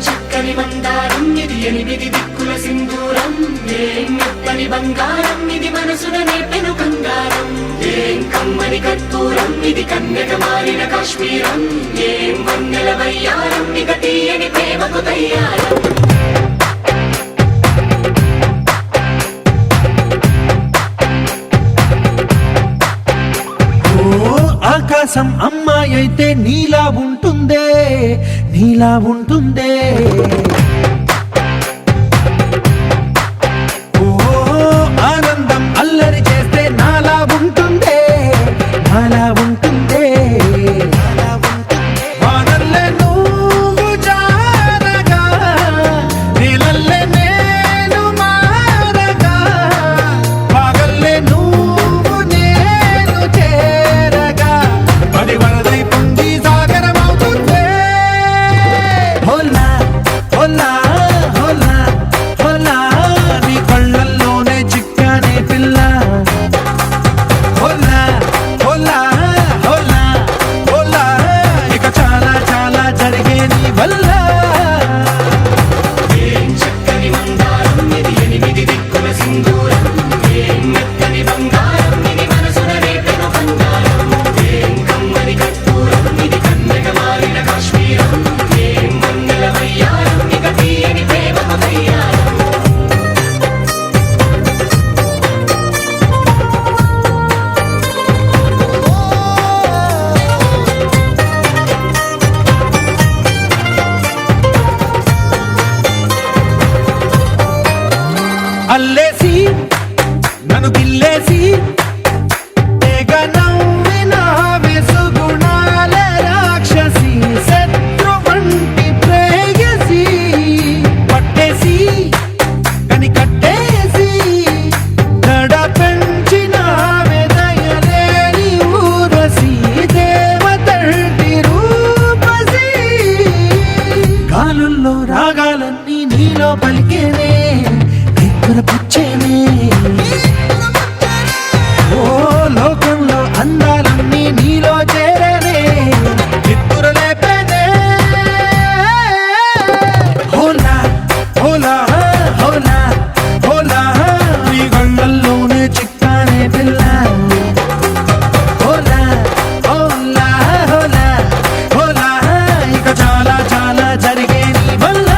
చక్కని మందారం ఇది ఎనిమిది దిక్కుల సింధూరం ఏం మెత్తని బంగారం ఇది మనసున నేపెను కంగారం ఏం కమ్మని కర్పూరం ఇది కన్యక మారిన కాశ్మీరం ఏం వన్నెల వయ్యారం ఇక తీయని ప్రేమకు తయ్యారం ఆకాశం అమ్మాయి అయితే నీలా ఉంటుందే నీలా ఉంటుందే ఓ ఆనందం అల్లరి చేస్తే నాలా ఉంటుందే నాలా ఉంటుందే వానల్లే నువ్వు జారగా నీలల్లే నేను మారగా పగల్లే నువ్వు నేను చేరగా అది వరదై పొంగి సాగరమవుతుందే హోలా హోలా హోలా హోలా నీ కళ్ళల్లోనే చిక్కానే పిల్ల హోలా హోలా హోలా హోలా ఇక చాలా చాలా జరిగే నీ వల్ల ఏం చక్కని మందారం ఇది ఎనిమిది దిక్కుల సింధూరం ఏం మెత్తని బంగారం ఇది మనసున నేపెను కంగారం ఏం కమ్మని కర్పూరం ఇది కన్యక మారిన కాశ్మీరం ఏం వన్నెల వయ్యారం ఇక తీయని ప్రేమకు తయ్యారం అల్లేసి నన్ను గిల్లేసి తెగ నవ్విన వెసుగుణాల రాక్షసి శత్రు వంటి ప్రేయసి పట్టేసి కని కట్టేసి దడ పెంచిన దయలేని ఊరసి దేవతంటి రూపసి గాలుల్లో రాగాలన్నీ నీలో పలికేనే పుచ్చేనే ఓ లోకంలో అందాలన్నీ నీలో చేరనే నిద్దుర లేపేనే హోలా హోలా హోలా హోలా నీ గంగల్లోనే చిక్కానే పిల్ల హోలా హోలా హోలా హోలా ఇక చాలా చాలా జరిగే నీ వల్ల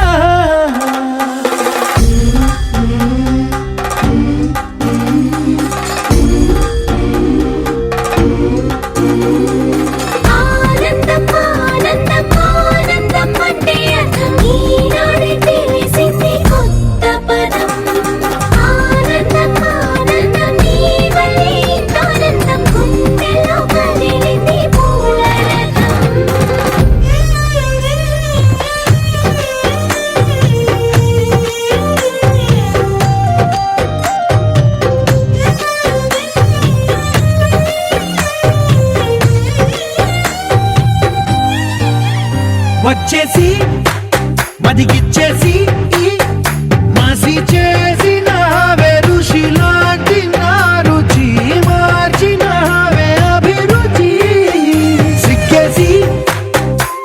ఆనందం ఆనందం ఆనందం అంటే అర్థం ఈనాడే తెలిసింది కొత్త పదం ఆనందం ఆనందం నీ వల్లే ఆనందం గుండెలో కదిలింది పూలరథం వచ్చేసి మదిగిచ్చేసి మాసి చేసిన ఋషిలాంటి నా రుచి మార్చినవే అభిరుచి సిక్కేసి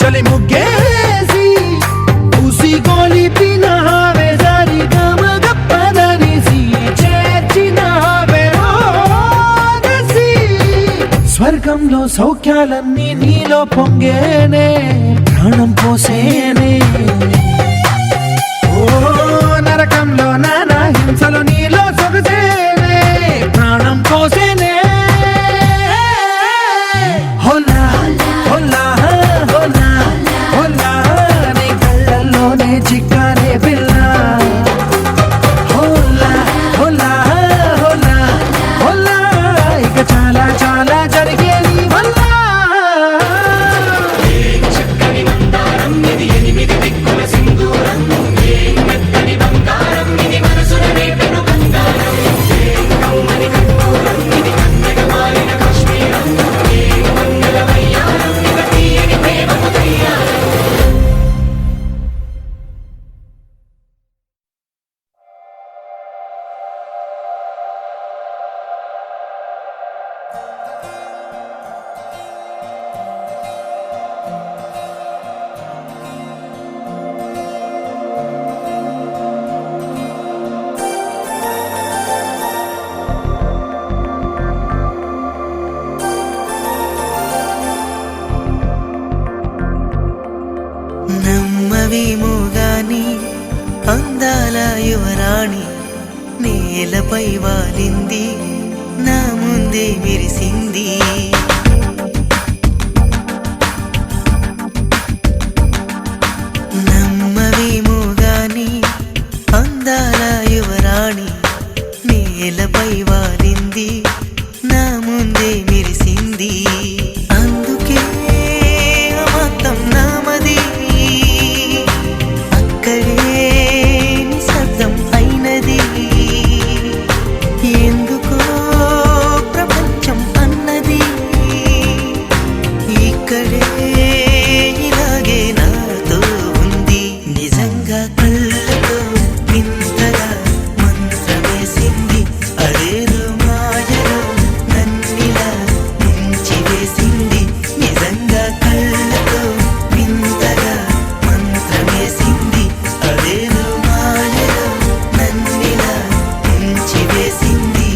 చలి ముగ్గేసి ఉసి గొలిపినవే సరి గమగ పదనిసి చేర్చినవే స్వర్గంలో సౌఖ్యాలన్నీ నీలో పొంగేనే ప్రాణం పోసేనే ఓ నరకంలో నానా హింసలు నీలో సొగసేనే ప్రాణం పోసేనే హోలా హోలా హోలా హోలా నీ కళ్ళల్లోనే చిక్కానే పిల్ల హోలా హోలా హోలా హోలా ఇక చాలా చాలా జరిగే నీ వల్ల చక్కని మందారం ఇది ఎనిమిది దిక్కుల సింధూరం ఏం మెత్తని బంగారం ఇది మనసున రేపెను బంగారం ఏం కమ్మని కర్పూరం ఇది కన్నెగ మారిన కాశ్మీరం ఏం మంగళ వయ్యారం ఇక తీయని ప్రేమకు తయ్యారం నమ్మవేమో గాని అందాల యువరాణి నేలపై వాలింది నా ముందే మెరిసింది నమ్మవేమో గాని అందాల యువరాణి నేలపై వాలింది నా ముందే మెరిసింది అందుకే అమతం నామది అక్కడే నిశ్శబ్దం అయినది ఎందుకో ప్రపంచం అన్నది ఇక్కడే ఇలాగే నాతో ఉంది నిజంగా కళ్ళతో వింతగా మంత్రమేసింది అదేదో మాయలో నన్నిలా ముంచివేసింది నిజంగా కళ్ళతో వింతగా మంత్రమేసింది అదేదో మాయలో నన్నిలా ముంచివేసింది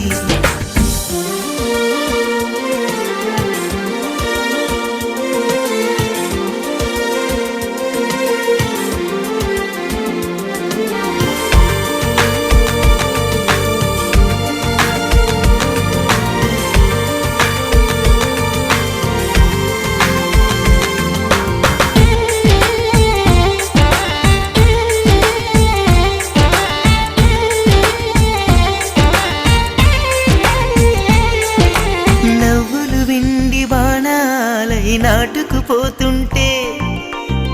నవ్వులు విండి బాణాలై నాటుకుపోతుంటే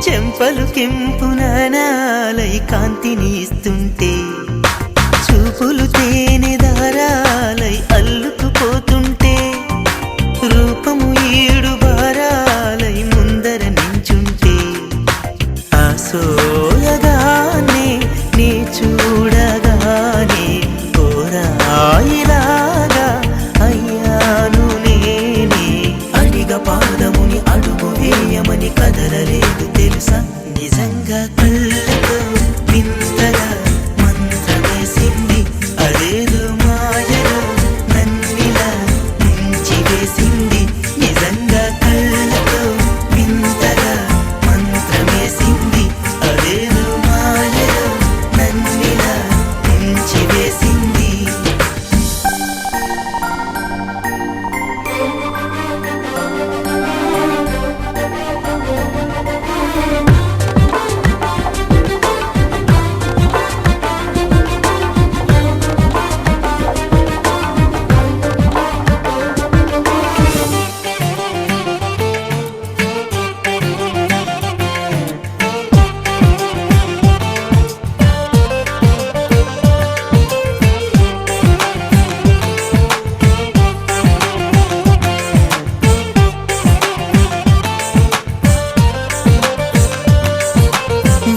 చెంపలు కెంపు నాణాలై కాంతిని ఇస్తుంటే చూపులు తేనె దారాలై అల్లుకుపోతుంటే రూపము ఏడు బారాలై ముందర నించుంటే ఆ సోయగానే నీ చూడగానే కోరాయిలాగా అయ్యాను నేనే అడిగ పాదముని అడుగు వేయమని కదలలేదు తెలుసా నిజంగా కళ్ళతో వింతగా మంత్రమేసింది అదేదో మాయలో నన్నిలా ముంచివేసింది నిజంగా కళ్ళతో వింతగా మంత్రమేసింది అదేదో మాయలో నన్నిలా ముంచివేసింది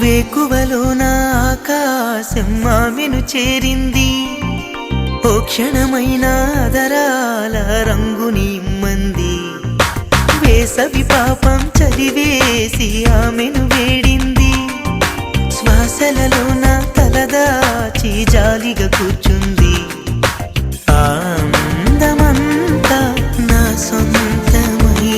వేకువలో నా ఆకాశం ఆమెను చేరింది ఓ క్షణమైన ఆదరాల రంగుని ఇమ్మంది వేసవి పాపం చలివేసి ఆమెను వేడింది శ్వాసలలో నా తలదాచి జాలిగా కూర్చుంది ఆ అందమంతా నా సొంతమై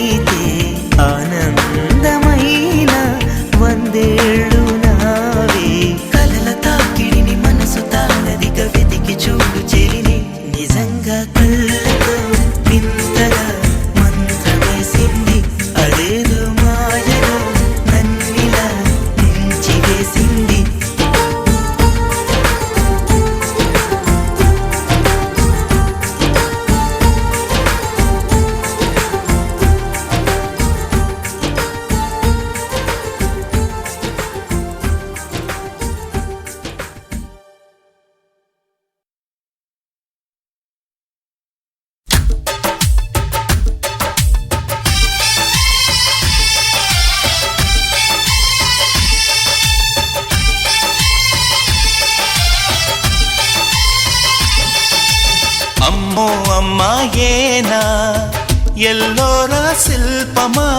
శిల్పమా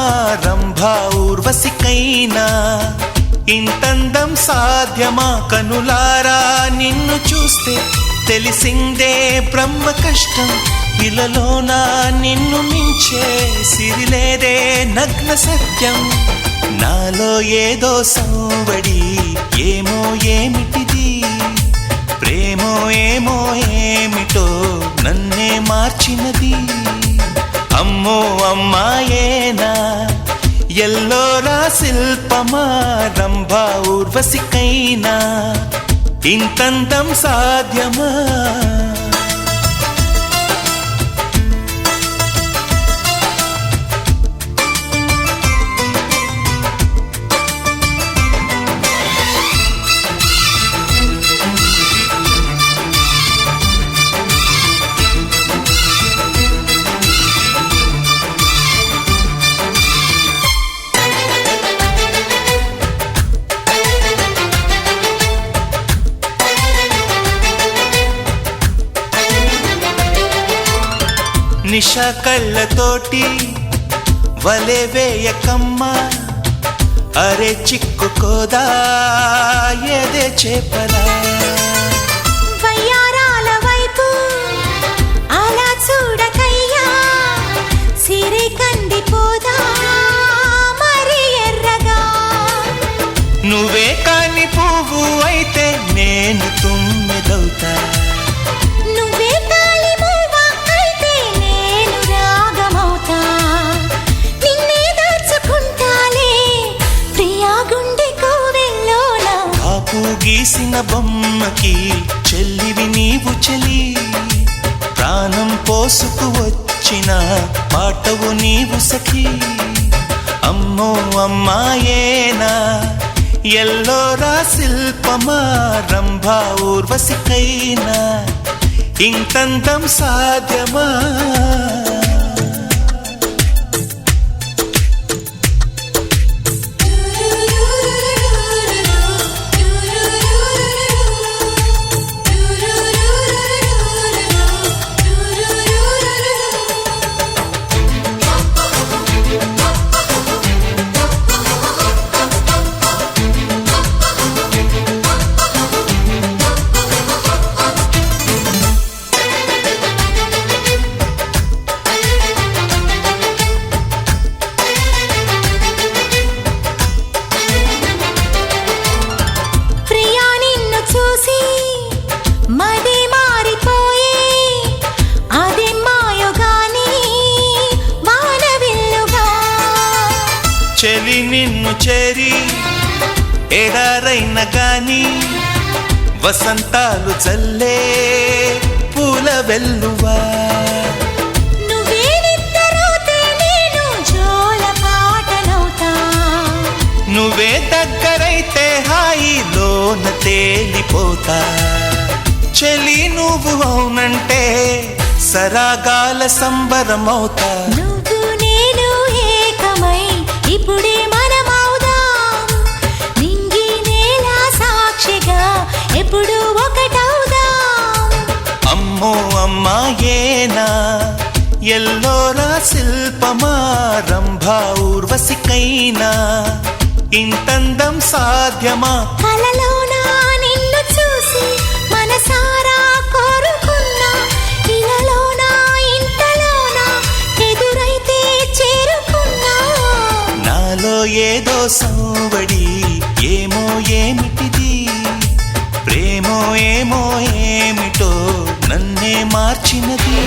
రంభా ఊర్వశికైనా ఇంతందం సాధ్యమా కనులారా నిన్ను చూస్తే తెలిసిందే బ్రహ్మ కష్టం ఇలలోన నిన్ను మించే సిరిలేదే నగ్న సత్యం నాలో ఏదో సంవడి ఏమో ఏమిటిది ప్రేమో ఏమో ఏమిటో నన్నే మార్చినది అమ్మో అమ్మాయేనా ఎల్లోరా శిల్పమా రంభా ఊర్వశికైనా ఇంతంతం సాధ్యమా నిష కళ్ళతోటి వలె వేయకమ్మా అరే చిక్కుకోదా ఏదే చేపలా వయ్యారాల వైపు అలా చూడకయ్యా సిరి కందిపోదా మరి ఎర్రగా నువ్వే కాని పువ్వు అయితే నేను తుమ్మెదవుతా నువ్వే తాళి మూవ అయితే నేను రాగమవుతా నిన్నే దాచుకుంటాలే ప్రియా గుండె కోవెల్లోన కాపు గీసిన బొమ్మకి చెల్లివి నీవు చెలి ప్రాణం పోసుకు వచ్చిన పాటవు నీవు సఖి అమ్మో అమ్మాయేనా ఎల్లోరా శిల్పమా రంభా ఊర్వశికైనా ఇంతంతం సాధ్యమా ప్రియా నిన్ను చూసి మది మారిపోయే అదే మాయో గాని వానవిల్లుగా చెలి నిన్ను చేరి ఎడారైన గాని వసంతాలు చల్లే పూల వెల్లువా నువ్వే నిద్రపోతే నేను జోల పాటనవుతా నువ్వే దగ్గరైతే హాయిలోన తేలిపోతా చెలి నువ్వు అవునంటే సరాగాల సంబరమవుతా నువ్వు నేను ఏకమై ఇప్పుడే మనమవుదాం నింగి నేల సాక్షిగా ఎప్పుడు ఒకటవుదాం అమ్మో అమ్మాయేనా ఎల్లోరా శిల్పమా రంభా ఊర్వశికైనా ఇంతందం సాధ్యమా కలలోన నిన్ను చూసి మనసారా కోరుకున్నా ఇలలోన ఇంతలోన ఎదురైతే చేరుకున్నా నాలో ఏదో సంవడి ఏమో ఏమిటిది ప్రేమో ఏమో ఏమిటో నన్నే మార్చినది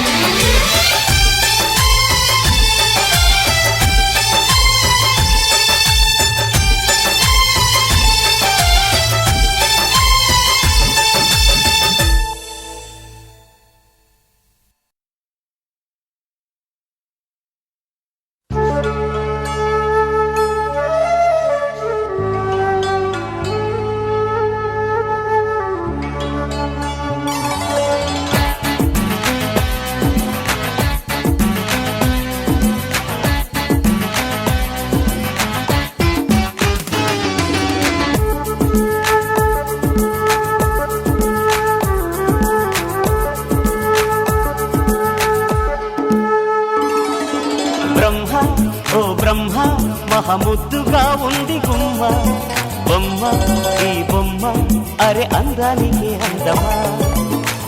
బ్రహ్మ మహముద్దుగా ఉంది గుమ్మ బొమ్మ ఈ బొమ్మ అరే అందానికి అందమా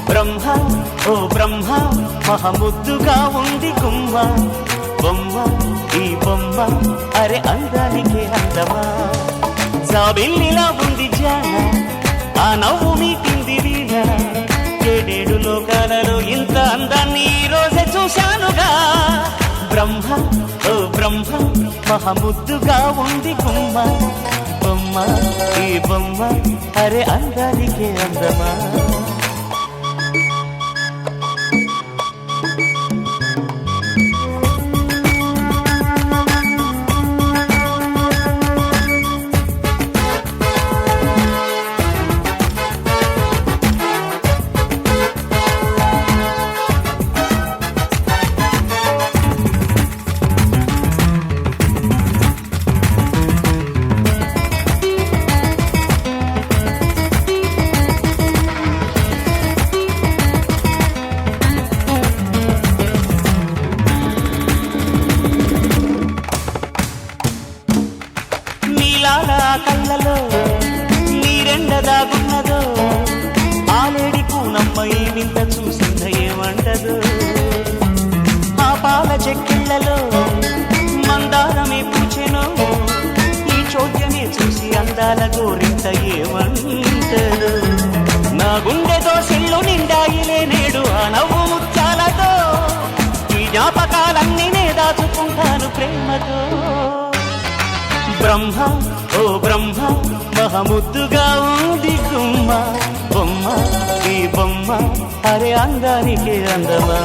బ్రహ్మ ఓ బ్రహ్మ మహముద్దుగా ఉంది గుమ్మ బొమ్మ ఈ బొమ్మ అరే అందానికి అందమా జాబిల్లిలా ఉంది జాన ఆ నవ్వు మీటింది వీణ ఏడేడు లోకాలలో ఇంత అందాన్ని ఈ రోజే చూశానుగా బ్రహ్మ ఓ బ్రహ్మ మహముద్దుగా ఉంది గుమ్మ బొమ్మ ఈ బొమ్మ అరే అందానికి అందమా కళ్ళలో నీరెండదాగున్నదో ఆలేడి కూనమ్మై వింత చూసింద ఏమంటదు ఆ పాల చెక్కిళ్లలో మందారమే పూచెను ఈ చోద్యమే చూసి అందాల గోరింత ఏమంటదు నా గుండెతో సెల్లు నిండాయిలే నేడు ఆ నవ్వు ముచ్చాలతో ఈ జ్ఞాపకాలన్నీ నే దాచుకుంటాను ప్రేమతో బ్రహ్మ ఓ బ్రహ్మ మహముద్దుగా ఉంది గుమ్మ బొమ్మ ఈ బొమ్మ అరే అందానికి అందమా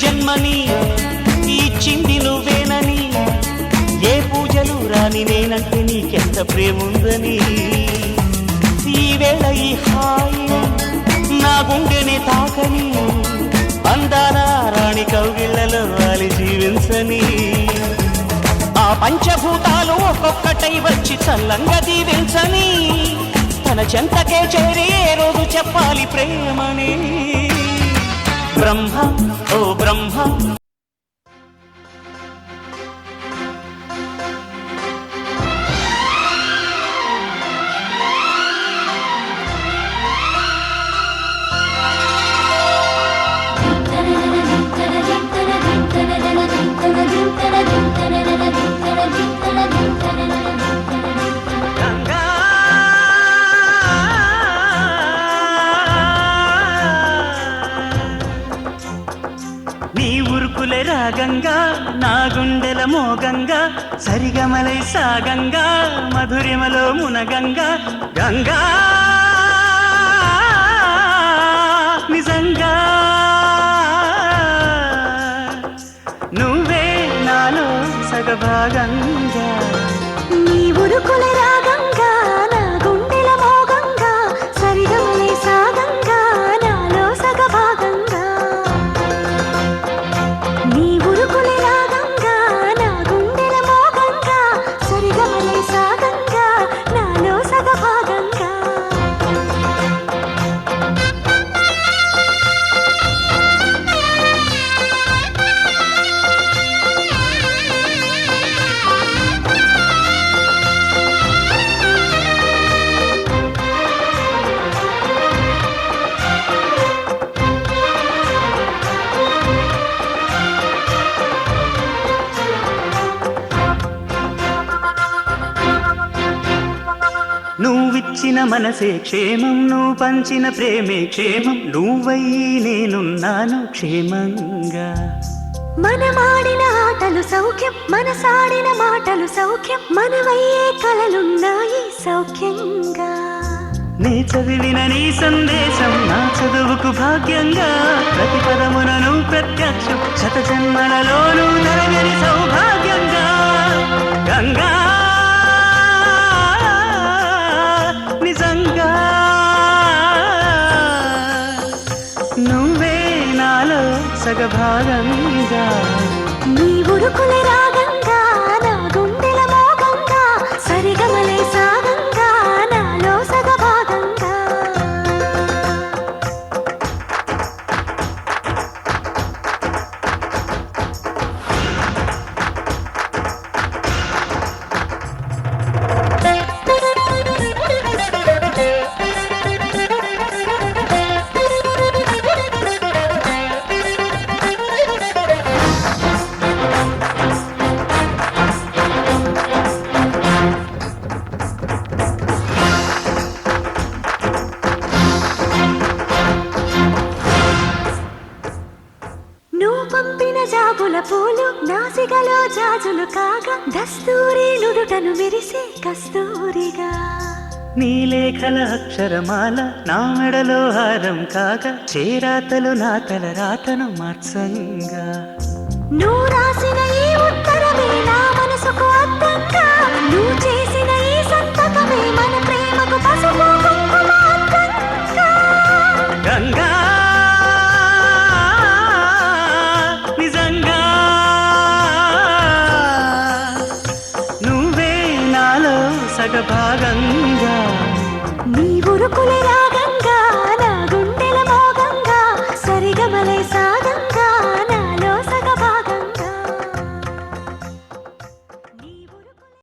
జన్మని ఇచ్చింది నువ్వేనని ఏ పూజలు రాని నేనంటే నీకెంత ప్రేముందని ఈ వేళ ఈ హాయి నా గుండెని తాకని అందాల రాణి కౌగిళ్లలో వాలి జీవించని ఆ పంచభూతాలు ఒక్కొక్కటై వచ్చి చల్లంగా దీవించని తన చెంతకే చేరి ఏ రోజు చెప్పాలి ప్రేమని బ్రహ్మ ఓ బ్రహ్మ రాగంగా నా గుండెల మోగంగా సరిగమలై సాగంగా మధురిమలో మునగంగా గంగా నిజంగా నువ్వే నాలో సగభాగంగా నీ ఉరుకుల రాగంగా నా గుండెల మోగంగా సరిగమలై సాగంగా నాలో సగభాగంగా నీ ఉరుకుల రాగంగా నా గుండెల మోగంగా సరిగమలై సాగంగా నాలో సగభాగంగా నువ్విచ్చిన మనసే క్షేమం నువ్వు పంచిన ప్రేమే క్షేమం నువ్వయ్యి నేనున్నాను క్షేమంగా మనమాడిన ఆటలు సౌఖ్యం మనసాడిన మాటలు సౌఖ్యం మనవయ్యే కలలున్నాయి సౌఖ్యంగా నీ చదివిన నీ సందేశం నా చదువుకు భాగ్యంగా ప్రతి పదమునను ప్రత్యక్షం శత జన్మలలోనూ తరగని సౌభాగ్యంగా గంగా నిజంగా నువ్వే నాలో సగభాగంగా నీ ఉరుకులే రాగంగా నా గుండెల మోగంగా సరిగమలే సాగంగా నాలో సగభాగంగా నువ్వు పంపిన జాబుల పూలు నాసికలో జాజులు కాగా దస్తూరి నుదుటను మెరిసే కస్తూరిగా నీ లేఖల అక్షరమాల నా మెడలో హారం కాగా చేరాతలు నా తల రాతను మార్చంగా నువ్వు రాసిన ఈ ఉత్తరమే నా మనసుకు అర్థంగా నువ్వు చేసిన ఈ సంతకమే మన ప్రేమకు పసుపు కుంకుమ అర్థంగా గంగా నిజంగా నువ్వే నాలో సగభాగంగా నీ ఉరుకులే రాగంగా నా గుండెల మోగంగా సరిగమలే సాగంగా నాలో సగభాగంగా నీ ఉరుకులే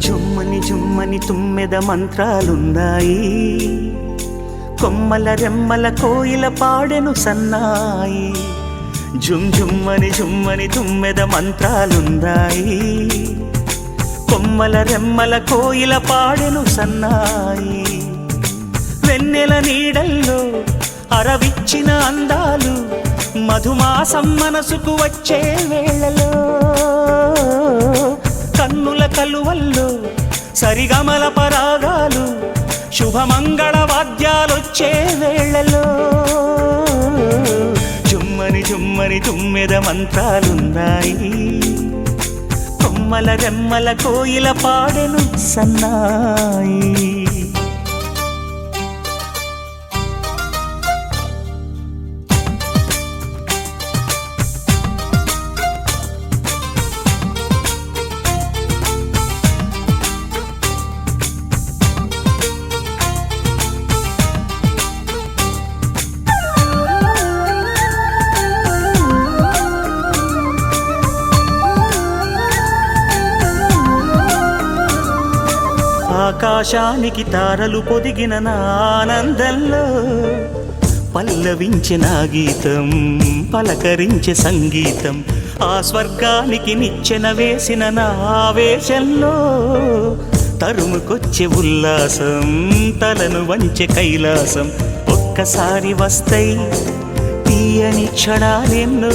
జుమ్మని జుమ్మని తుమ్మెద మంత్రాలున్నాయి కొమ్మల రెమ్మల కోయిల పాడెను సన్నాయి జుమ్ జుమ్మని జుమ్మని తుమ్మెద మంత్రాలున్నాయి కొమ్మల రెమ్మల కోయిల పాడెను సన్నాయి వెన్నెల నీడల్లో అరవిచ్చిన అందాలు మధుమాసం మనసుకు వచ్చే వేళలో కన్నుల కలువల్లో సరిగమల పరాగాలు శుభమంగళ వాద్యాలొచ్చే వేళలో జుమ్మని జుమ్మని తుమ్మెద మంత్రాలున్నాయి కొమ్మల రెమ్మల కోయిల పాడెను సన్నాయి ఆకాశానికి తారలు పొదిగిన నా ఆనందంలో పల్లవించే నా గీతం పలకరించే సంగీతం ఆ స్వర్గానికి నిచ్చెన వేసిన నా ఆవేశంలో తరుముకొచ్చే ఉల్లాసం తలను వంచే కైలాసం ఒక్కసారి వస్తై తీయని క్షణాలెన్నో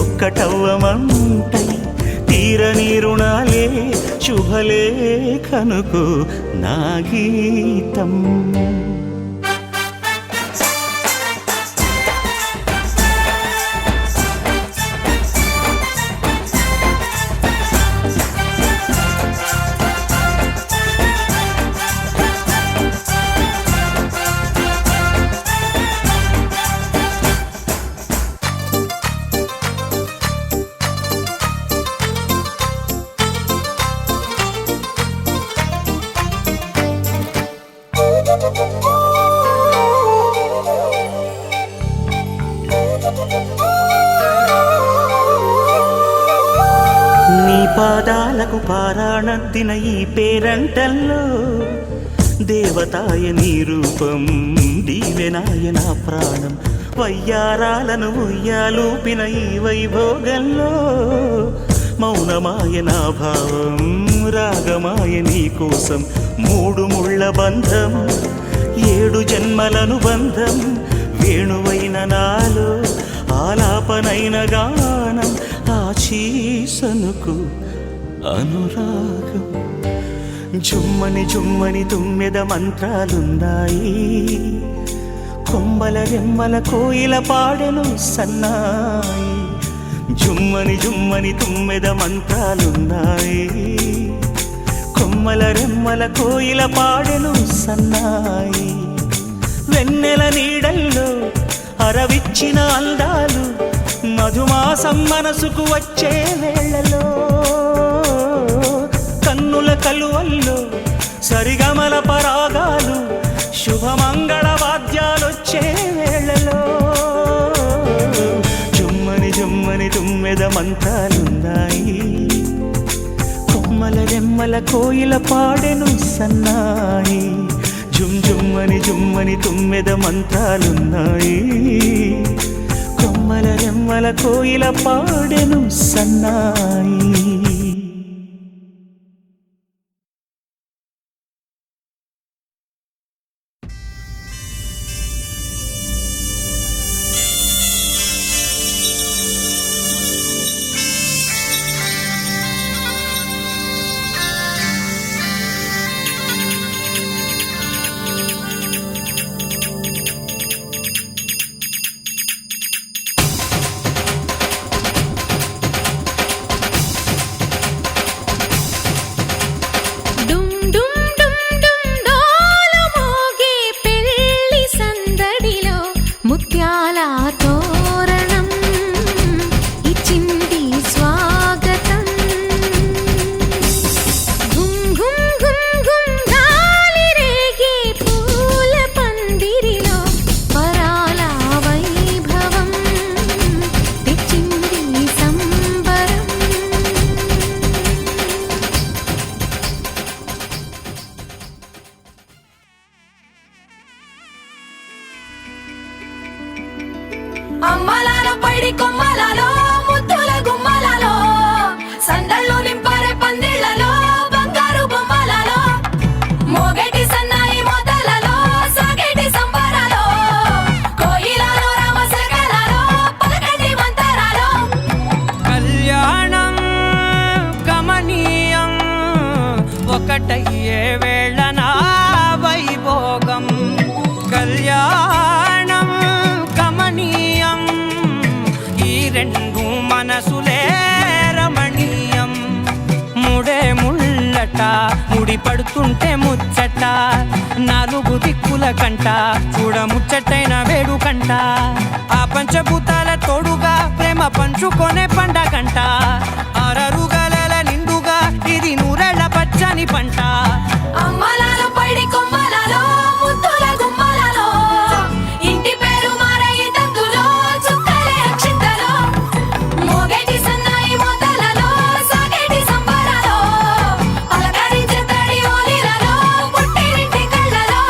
ఒక్కటవ్వమంటై తీరని రుణాలే శుభలేఖనుకు నా గీతం నీ పాదాలకు పారాణద్దిన ఈ పేరంటల్లో దేవతాయ నీ రూపం దీవెనాయ నా ప్రాణం వయ్యారాలను ఉయ్యాలూపిన ఈ వైభోగంలో మౌనమాయ నా భావం రాగమాయ నీ కోసం 3 ముళ్ళ బంధం 7 జన్మలను బంధం వేణువైన నాలో ఆలాపనైన గానం ఆచీసనుకు అనురాగం జుమ్మని జుమ్మని తుమ్మెద మంత్రాలుందాయి కొమ్మల రెమ్మల కోయిల పాడెను సన్నాయి జుమ్మని జుమ్మని తుమ్మెద మంత్రాలున్నాయి కొమ్మల రెమ్మల కోయిల పాడెను సన్నాయి వెన్నెల నీడల్లో అరవిచ్చిన అందాలు మధుమాసం మనసుకు వచ్చే వేళలో కన్నుల కలువల్లో సరిగమల పరాగాలు శుభమంగళ వాద్యాలొచ్చే వేళలో జుమ్మని జుమ్మని తుమ్మెద మంత్రాలున్నాయి కొమ్మల రెమ్మల కోయిల పాడెను సన్నాయి జుమ్ జుమ్మని జుమ్మని తుమ్మెద మంత్రాలున్నాయి కొమ్మల రెమ్మల కోయిల పాడెను సన్నాయి అమ్మలాలో పైడి కొమ్మలలో ముద్దుల గుమ్మలలో సందళ్ళు నింపారే పందిళ్లలో బంగారు బొమ్మలలో మోగేటి సన్నాయి మోతలలో సాగేటి సంబరాలో కోయిలలో రామశకలలో పలకటి మంతరాలో కళ్యాణం గమనీయం ఒకటయ్యే వేళనా వైభోగం కళ్యాణం గమనీయం ఈ రెండు మనసులే రమణీయం ముడే ముళ్ళట ముడి పడుతుంటే ముచ్చట 4 దిక్కుల కంట చూడ ముచ్చటైన వేడుకంట ఆ పంచభూతాల తోడుగా ప్రేమ పంచుకొనే పండగంట అరరుగల నిండుగా ఇది 100 ఏళ్ల పచ్చని పంట అమ్మలాలో పైడి కొమ్మలలో ముద్దుల గుమ్మలలో ఇంటి పేరు మారయి తందులో చుక్కలే అక్షింతలో మోగేటి సన్నాయి మోతలలో సాగేటి సంబరాలో పలకరించే తడి ఓలిలలో పుట్టినింటి కళ్ళలో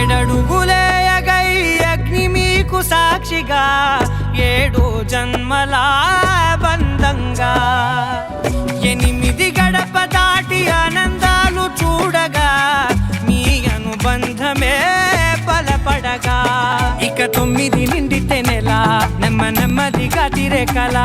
ఏడడుగులేయగై అగ్ని మీకు సాక్షిగా 7 జన్మల బంధంగా 8 గడప దాటి ఆనందాలు చూడగా మీ అనుబంధమే బలపడగా ఇక 9 నిండితే నెల నెమ్మదిగా తిరే కల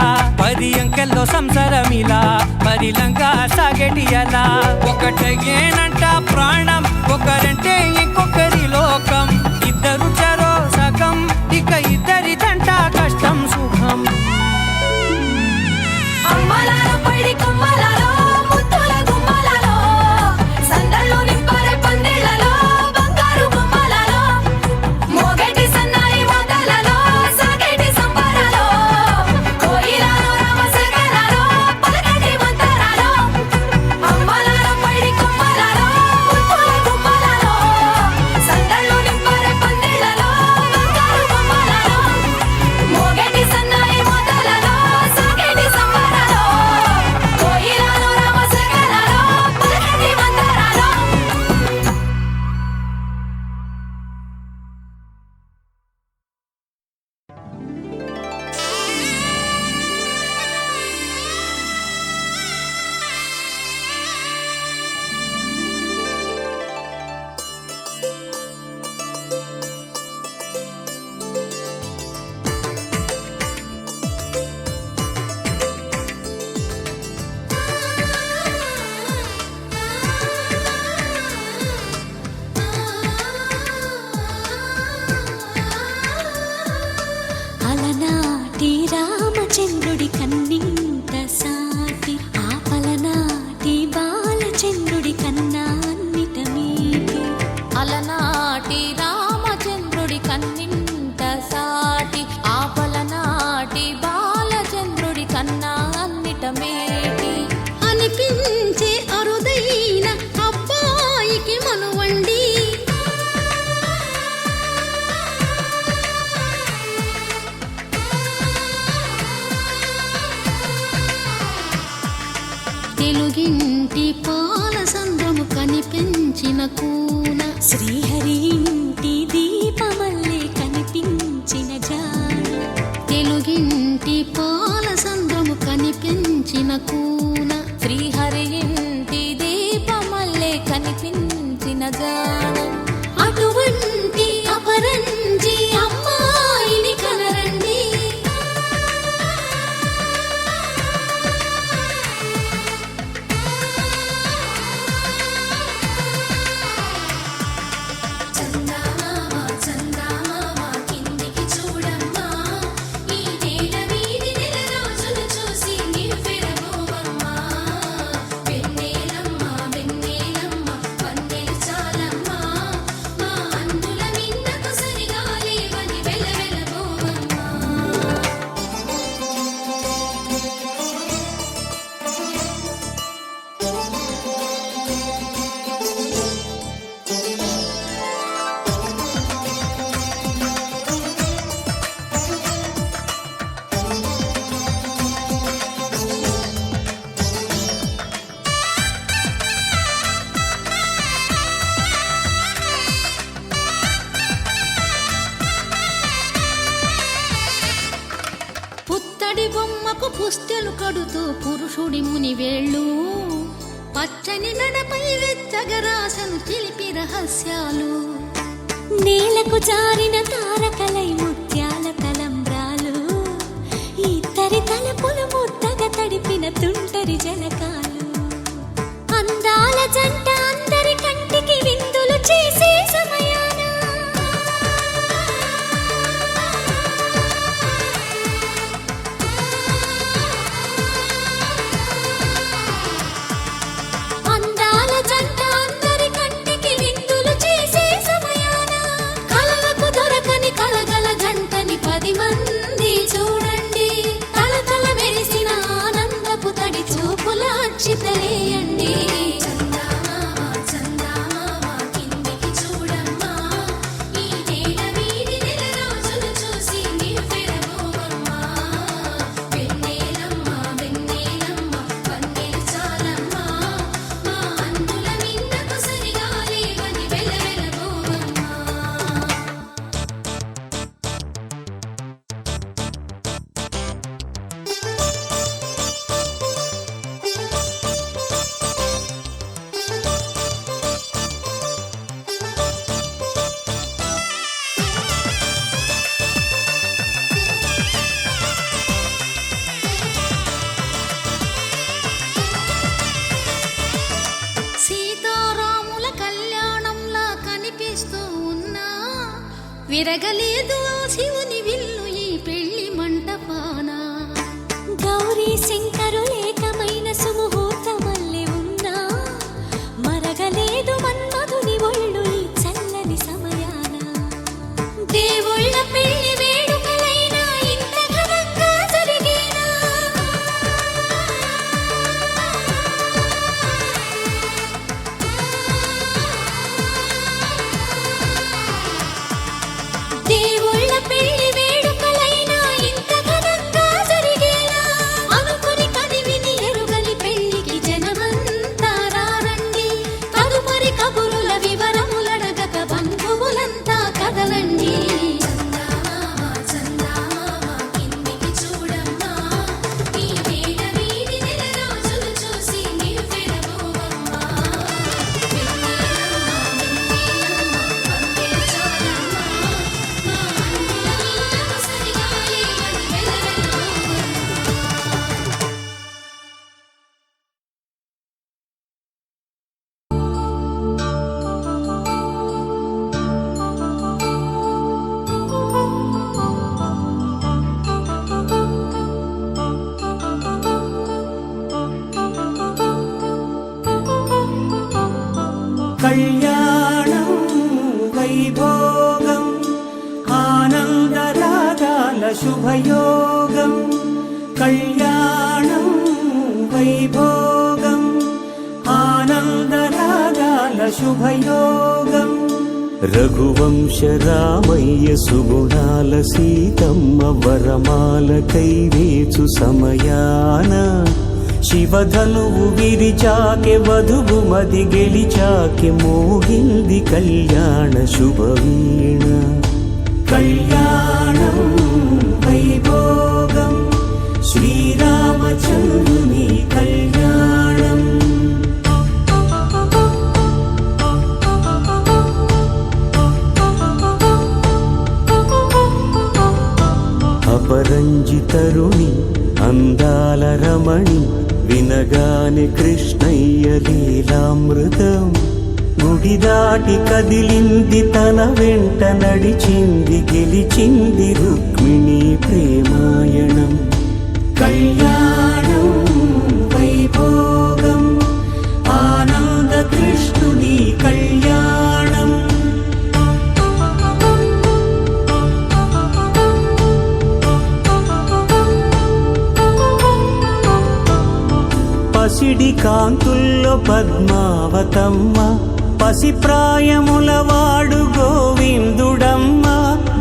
10 అంకెల్లో సంసారమిలా పరిలంగా సాగేటి అలా ఒకటేనంట ప్రాణం ఒకరంటే ఇంకొకరి లోకం ఇద్దరు చరో సగం ఇక ఇద్దరిదంట కష్టం సుఖం అమ్మలాలో పైడి కొమ్మలలో ముద్దుల గుమ్మలలో సందళ్ళు నింపారే పందిళ్లలో బంగారు బొమ్మలలో మోగేటి సన్నాయి మోతలలో సాగేటి సంబరాలో కోయిలలో రామశకలలో పలకటి మంతరాలో అమ్మలాలో పైడి కొమ్మలలో ముద్దుల గుమ్మలలో కొమ్మకు పుస్తెలు కడుతూ పురుషుడి ముని వేళ్ళు పచ్చని మెడపై వెచ్చగరాసను చిలిపి రహస్యాలు నేలకు జారిన తారకలై ముత్యాల తలంబ్రాలు ఇద్దరి తలపులు ముద్దగా తడిపిన తుంటరి జలకాలు అందాల జంట అందరి కంటికి విందులు చేసే సమయాన అందాల జంట అందరి కంటికి విందులు చేసే సమయాన కలలకు దొరకని కలగల జంటని 10 మంది చూడండి తలతల మెరిసిన ఆనందపు తడి చూపుల అచ్చితలేయండి సీతారాముల కళ్యాణంలా కనిపిస్తూ ఉన్నా విరగలేదు ఆ శివుని విల్లు ఈ పెళ్లి మంటపాన గౌరీ శంకరులేకమైన సుముహూర్తమల్లె ఉన్నా మరగలేదు మన్మధుని ఒళ్ళు ఈ చల్లని సమయాన దేవుళ్ళ పెళ్లి వేడుకలైనా ఇంత ఘనంగా జరిగేనా దేవుళ్ళ పెళ్లి వేడుకలైనా ఇంత ఘనంగా జరిగేలా అనుకుని కదివిని ఎరుగని పెళ్లికి జనమంతా రారండి తదుపరి కబురుల వివరములడగక బంధువులంతా కదలండి కళ్యాణం వైభోగం ఆనందరాగాల శుభయోగం కళ్యాణం వైభోగం ఆనందరాగాల శుభయోగం రఘువంశ రామయ్య సుగుణాల సీతమ్మ వరమాల కైవేచు సమయాన శివధనువు విరిచాకె వధువు మది గెలిచాకె మోగింది కళ్యాణ శుభవీణ కళ్యాణం వైభోగం శ్రీరామచంద్రుని కళ్యాణం అపరంజితరుణి అందాల రమణి వినగానే కృష్ణయ్య లీలామృతం గుడి దాటి కదిలింది తన వెంట నడిచింది గెలిచింది రుక్మిణి ప్రేమాయణం కళ్యాణం వైభోగం ఆనంద కృష్ణుని కళ్యాణం పసిడి కాంతుల్లో పద్మావతమ్మ పసిప్రాయముల వాడు గోవిందుడమ్మ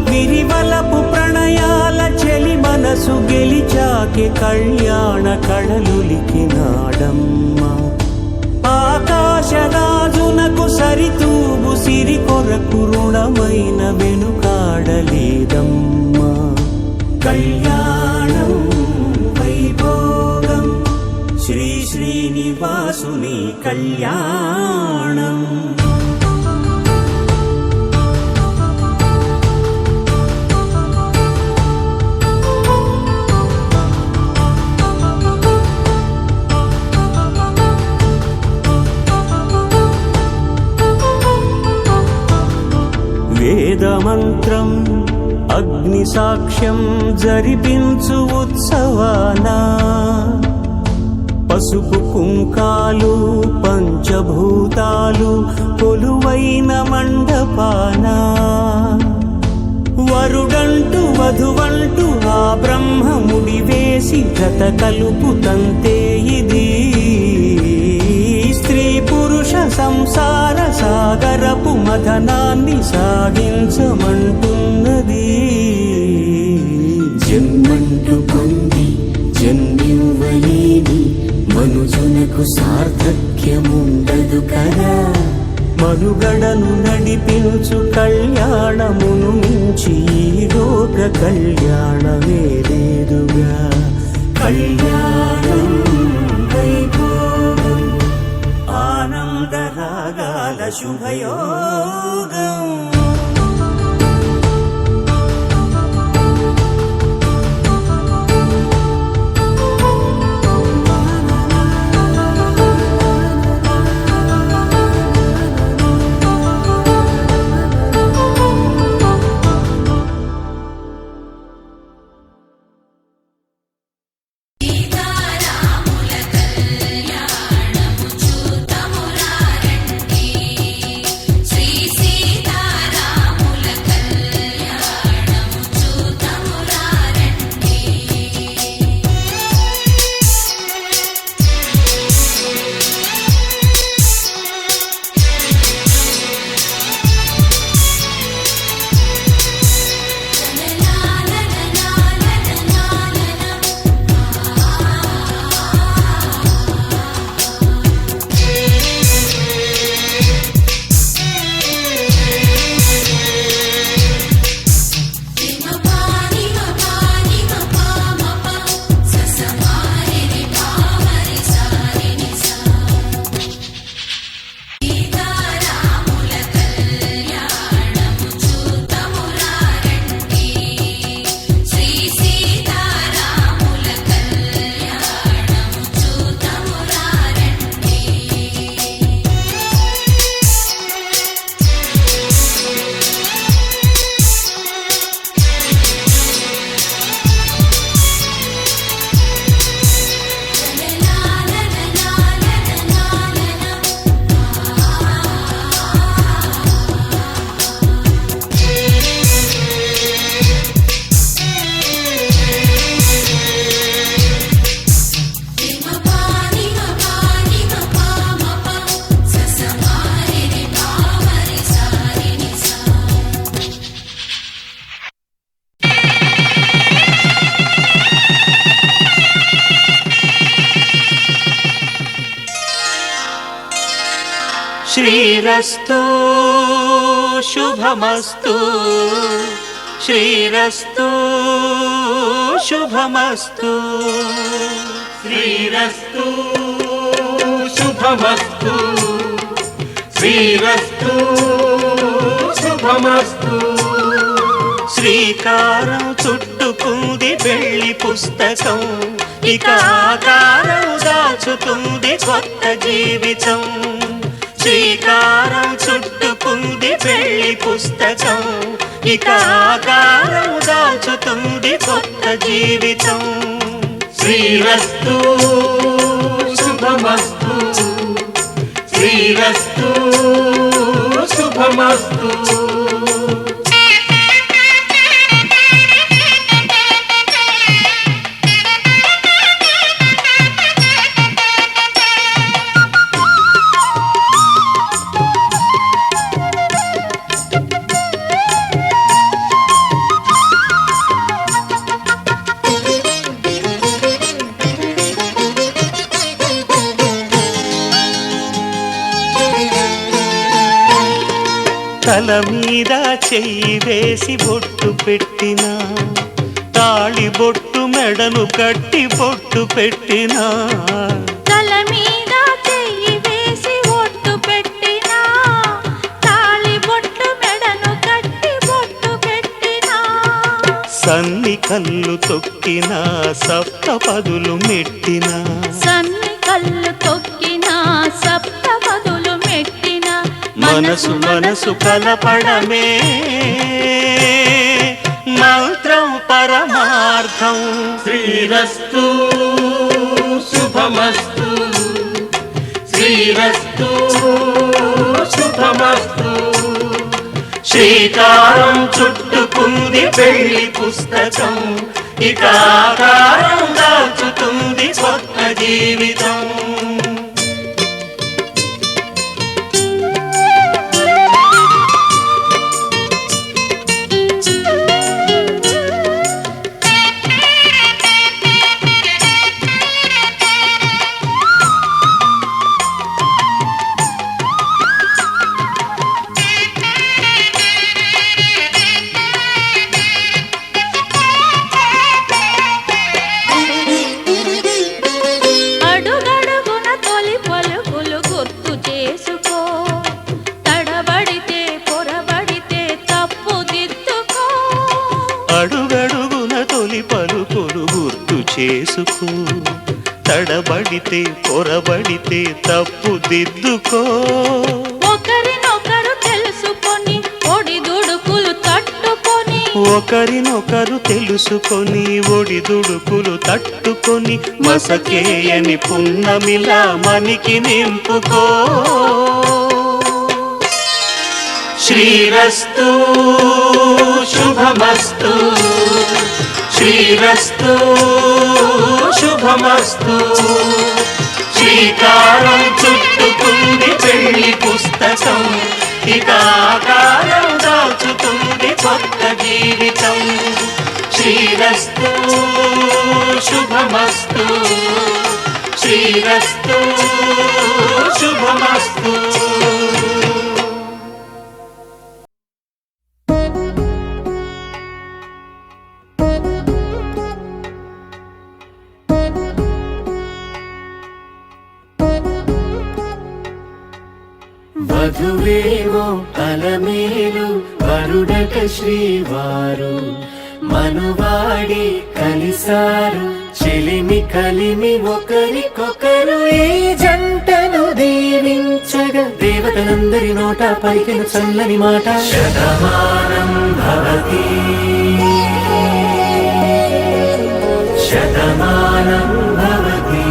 విరివలపు ప్రణయాల చెలి మనసు గెలిచాకె కళ్యాణ కళలులికినాడమ్మ ఆకాశరాజునకు సరితూబు సిరి కొరకు రుణమైన వెనుకాడలేదమ్మా కళ్యాణం వైభోగం కళ్యాణం. వేదమంత్రం అగ్ని సాక్ష్యం జరిపించు ఉత్సవాన పసుపు కుంకాలు పంచభూతాలు కొలువైన మండపాన వరుడంటూ వధువంటూ ఆ బ్రహ్మముడి వేసి గత కలుపు తంతే ఇది స్త్రీ పురుష సంసార సాగరపు మథనాన్ని సాగించమంటున్నది. జన్మంటూ పొంది జన్మివ్వలేని మనుజునకు సార్థక్యముండదు కదా. మనుగడను నడిపించు కళ్యాణమును మించి ఈ లోక కళ్యాణమే లేదుగా. కళ్యాణం వైభోగం ఆనందరాగాల శుభయోగం. శ్రీరస్తు శుభమస్తు శ్రీరస్తు శుభమస్తు శ్రీరస్తు శుభమస్తు శ్రీరస్తు శుభమస్తు. శ్రీకారం చుట్టుకుంది పెళ్లి పుస్తకం, ఇక ఆకారం దాచుతుంది కొత్త జీవితం. శ్రీకారం చుట్టుకుంది పెళ్లి పుస్తకం, ఇక ఆకారం దాచుతుంది కొత్త జీవితం. శ్రీరస్తు శుభమస్తు శ్రీరస్తు శుభమస్తు. తల మీద చెయ్యి వేసి బొట్టు పెట్టినా, తాళి బొట్టు మెడను కట్టి బొట్టు పెట్టినా. తల మీద చెయ్యి వేసి సన్ని కళ్ళు తొక్కిన సప్తపదులు మెట్టిన సన్ని కళ్ళు తొక్కిన సప్తపదులు మెట్టిన మనసు మనసు కలపడమే మంత్రం పరమార్థం. శ్రీరస్తు శుభమస్తు శ్రీరస్తు శుభమస్తు. శ్రీకారం చుట్టుకుంది పెళ్లి పుస్తకం, ఇక ఆకారం దాచుతుంది కొత్త జీవితం. అడుగడుగున తొలి పలుకులు గుర్తు చేసుకో, తడబడితే పొరబడితే తప్పు దిద్దుకో. అడుగడుగున తొలి పలుకులు గుర్తు చేసుకో, తడబడితే పొరబడితే తప్పు దిద్దుకో. ఒకరినొకరు తెలుసుకొని ఒడిదుడుకులు తట్టుకొని, ఒకరినొకరు తెలుసుకొని ఒడిదుడుకులు తట్టుకొని మసకేయని పున్నమిలా మనికి నింపుకో. శ్రీరస్తు శుభమస్తు శ్రీరస్తు శుభమస్తు. శ్రీకారం చుట్టుకుంది పెళ్లి పుస్తకం, ఇక ఆకారం దాచుతుంది కొత్త జీవితం. శ్రీరస్తు శుభమస్తు శ్రీరస్తు శుభమస్తు. వధువేమో అలమేలు వరుడట శ్రీవారు, మనువాడి కలిసారు చెలిమి కలిమి ఒకరికొకరు. ఈ జంటను దీవించగా దేవతలందరి నోట పలికిన చల్లని మాట. శతమానం భవతి శతమానం భవతి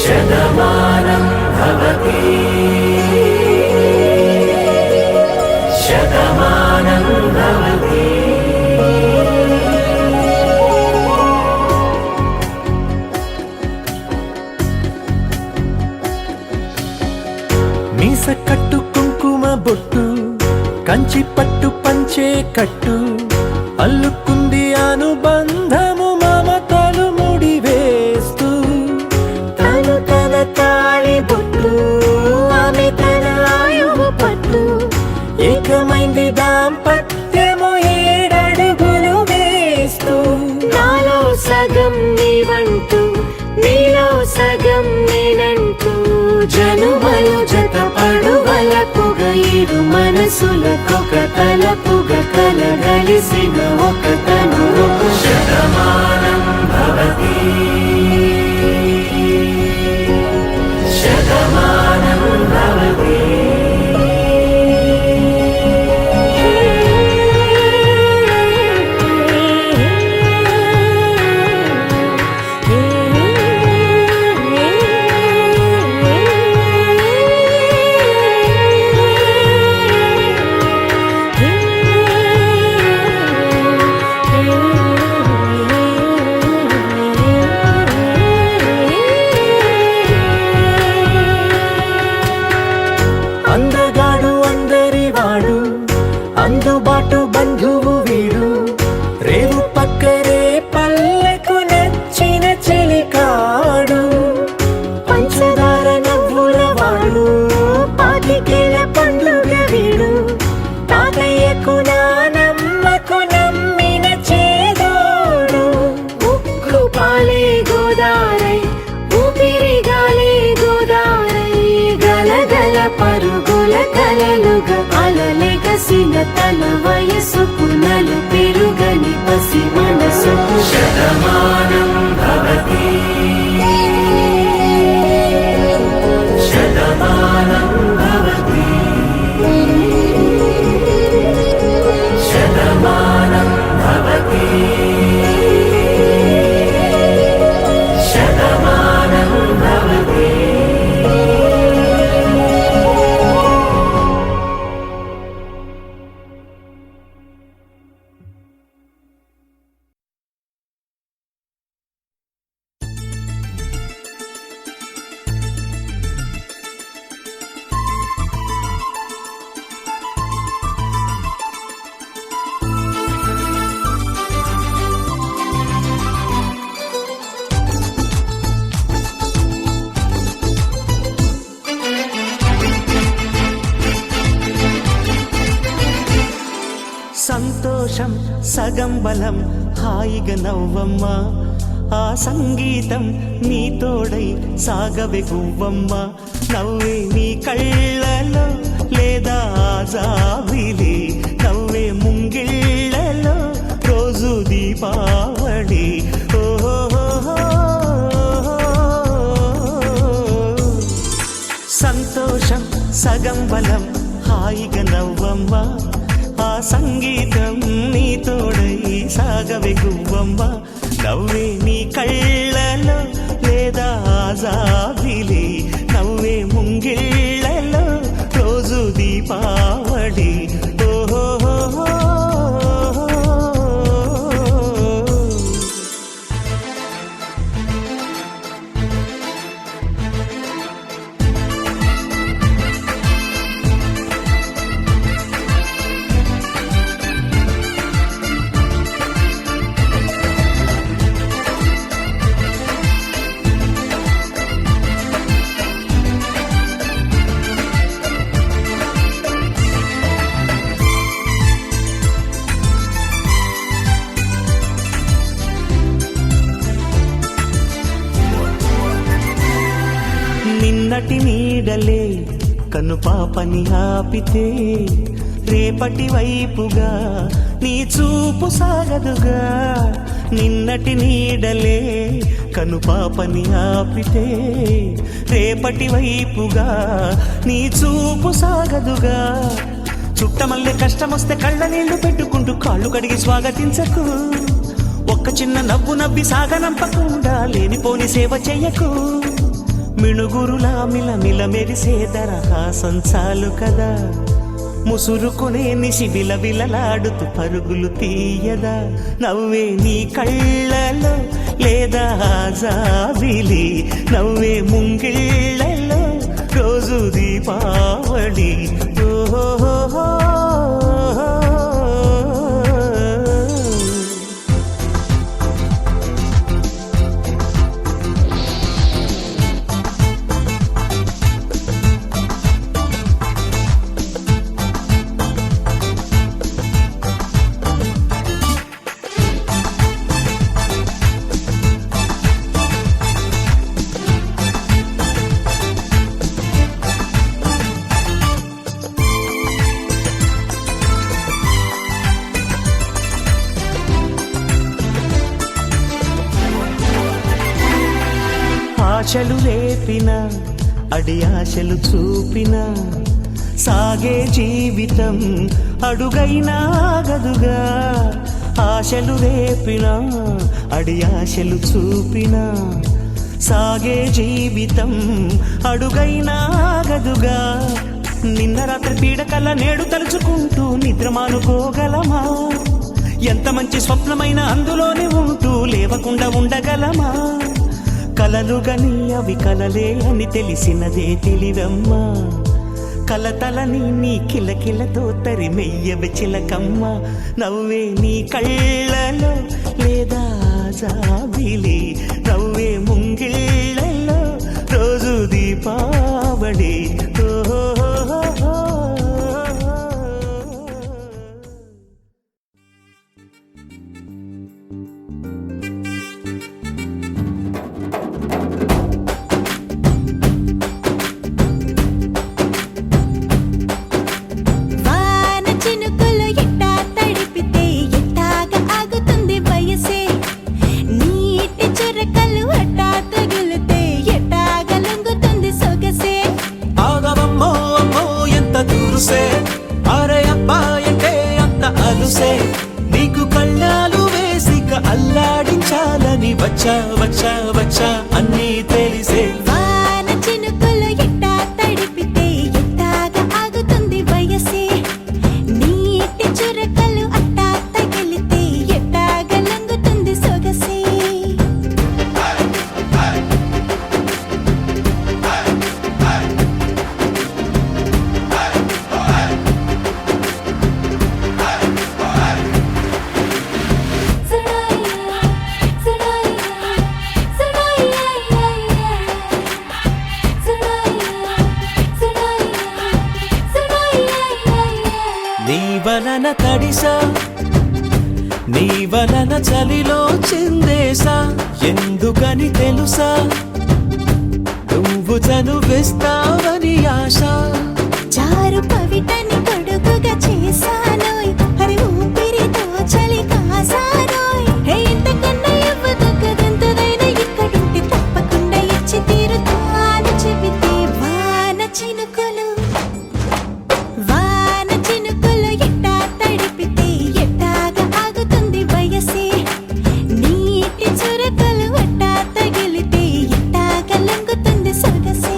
శతమానం భవతి శతమానం భవతి. మీస కట్టు కుంకుమ బొట్టు కంచి పట్టు పంచే కట్టు అల్లుకుంది అనుబంధము మమతలు ముడి వేస్తూ. తను తన తాళి బొట్టు ఆమె తన ఆయువు పట్టు, ఏకమైంది దాంపత్యము 7 అడుగులు వేస్తూ. నాలో సగం నీవంటూ నీలో సగం నేనంటూ జనుమలు జత పడువలపుగ ఇరు మనసులకొక తలపుగ కలగలిసిన ఒక తను. శతమానం భవతి శతమానం భవతి. వెలుగ అలలెగసిన తన వయసుకు నలు పెరుగని పసి మనసుకు శతమానం భవతి శతమానం భవతి శతమానం భవతి శతమానం భవతి. సంతోషం సగం బలం హాయిగా నవ్వమ్మ ఆ సంగీతం నీ తోడై సాగవే గువ్వమ్మ నవ్వే నీ కళ్ళలో లేదా జాబిలి నవ్వే ముంగిళ్ళలో రోజు దీపావళి సంతోషం సగం బలం హాయిగా నవ్వమ్మ ఆ సంగీతం నీ తోడై సాగవే గువ్వమ్మ నవ్వే నీ కళ్ళలో లేదా జాబిలి నవ్వే ముంగిళ్ళలో రోజు దీపావళి నిన్నటి నీడలే కను పాపని ఆపితే రేపటి వైపుగా నీ చూపు సాగదుగా నిన్నటి నీడలే కను పాపని ఆపితే రేపటి వైపుగా నీ చూపు సాగదుగా చుట్టమల్లె కష్టమొస్తే కళ్ళ నీళ్లు పెట్టుకుంటూ కాళ్ళు కడిగి స్వాగతించకు ఒక్క చిన్న నవ్వు నవ్వి సాగనంపకుండా లేనిపోని సేవ చెయ్యకు మిణుగురులా మిలమిల మెరిసే దరహాసం చాలు కదా ముసురుకునే నిశి విలవిలలాడుతూ పరుగులు తీయదా నవ్వే నీ కళ్ళలో లేదా జాబిలి నవ్వే ముంగిళ్ళలో రోజు దీపావళి ఓహో ఆశలు రేపిన అడి ఆశలు చూపిన సాగే జీవితం అడుగైనా గదుగా ఆశలు రేపిన అడి ఆశలు చూపిన సాగే జీవితం అడుగైనా గదుగా నిన్న రాత్రి పీడకల నేడు తలుచుకుంటూ నిద్రమానుకోగలమా ఎంత మంచి స్వప్నమైన అందులోనే ఉంటూ లేవకుండా ఉండగలమా కలలుగని అవి కలలే అని తెలిసినదే తెలివమ్మా కలతలని నీ కిలకిలతో తరిమెయ్యవి చిలకమ్మ నవ్వే నీ కళ్ళలో లేదా జాబిలి నవ్వే ముంగిళ్ళలో రోజు దీపావళి అరే అబ్బాయంటే అంత అలుసే నీకు కళ్ళాలు వేసిక అల్లాడించాలని వచ్చా వచ్చా వచ్చా అన్నీ తెలిసే వాన చినుకులు ఎట్టా తడిపితే ఎట్టాగా ఆగుతుంది వయసే నీటి చురకలు అట్టా తగిలితే ఎట్టాగా లొంగుతుంది సొగసే నీ వలన తడిసా నీ వలన చలిలో చిందేసా ఎందుకని తెలుసా నువ్వు చనువిస్తావని ఆశ చారు పవిటని కొడుకుగా చేశానోయ్ హరి ఊపిరితో చలి కాసానోయ్ హే ఇంతకన్నా ఇవ్వదగ్గదెంతదైనా ఇక్కడుంటే తప్పకుండా ఇచ్చి తీరుతాను చెబితే వాన చినుకులు ఎట్టా తడిపితే ఎట్టాగా ఆగుతుంది వయసే నీటి చురకలు అట్టా తగిలితే ఎట్టాగా లొంగుతుంది సొగసే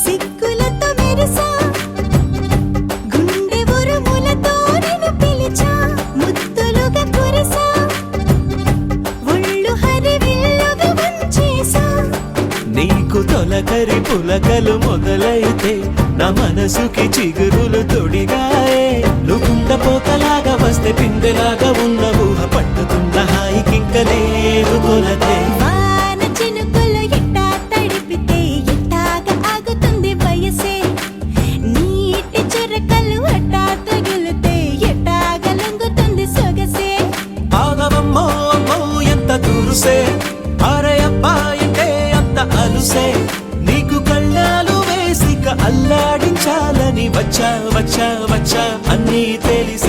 సిగ్గులతో మెరిసా గుండె ఉరుములతో నిన్ను పిలిచా ముద్దులుగా కురిసా ఒళ్ళు హరివిల్లుగా వంచేసా నీకు తొలకరి పులకలు మొదలైతే నా మనసుకి చిగురులు తొడిగాయే నువ్వుండ పోతలాగా వస్తే పిందెలాగా ఉన్న ఊహ పట్టుతున్న హాయికింక లేదు కొలతే వాన చినుకులు ఎట్టా తడిపితే ఎట్టాగా ఆగుతుంది వయసే నీటి చురకలు అట్టా తగిలితే ఎట్టాగా లొంగుతుంది సొగసే ఆగవమ్మో అమ్మో ఎంత దురుసే అరే అబ్బాయంటే అంత అలుసే నీకు కళ్ళాలు వేసిక అల్లాడించాలని వచ్చా వచ్చా వచ్చా అన్నీ తెలిసి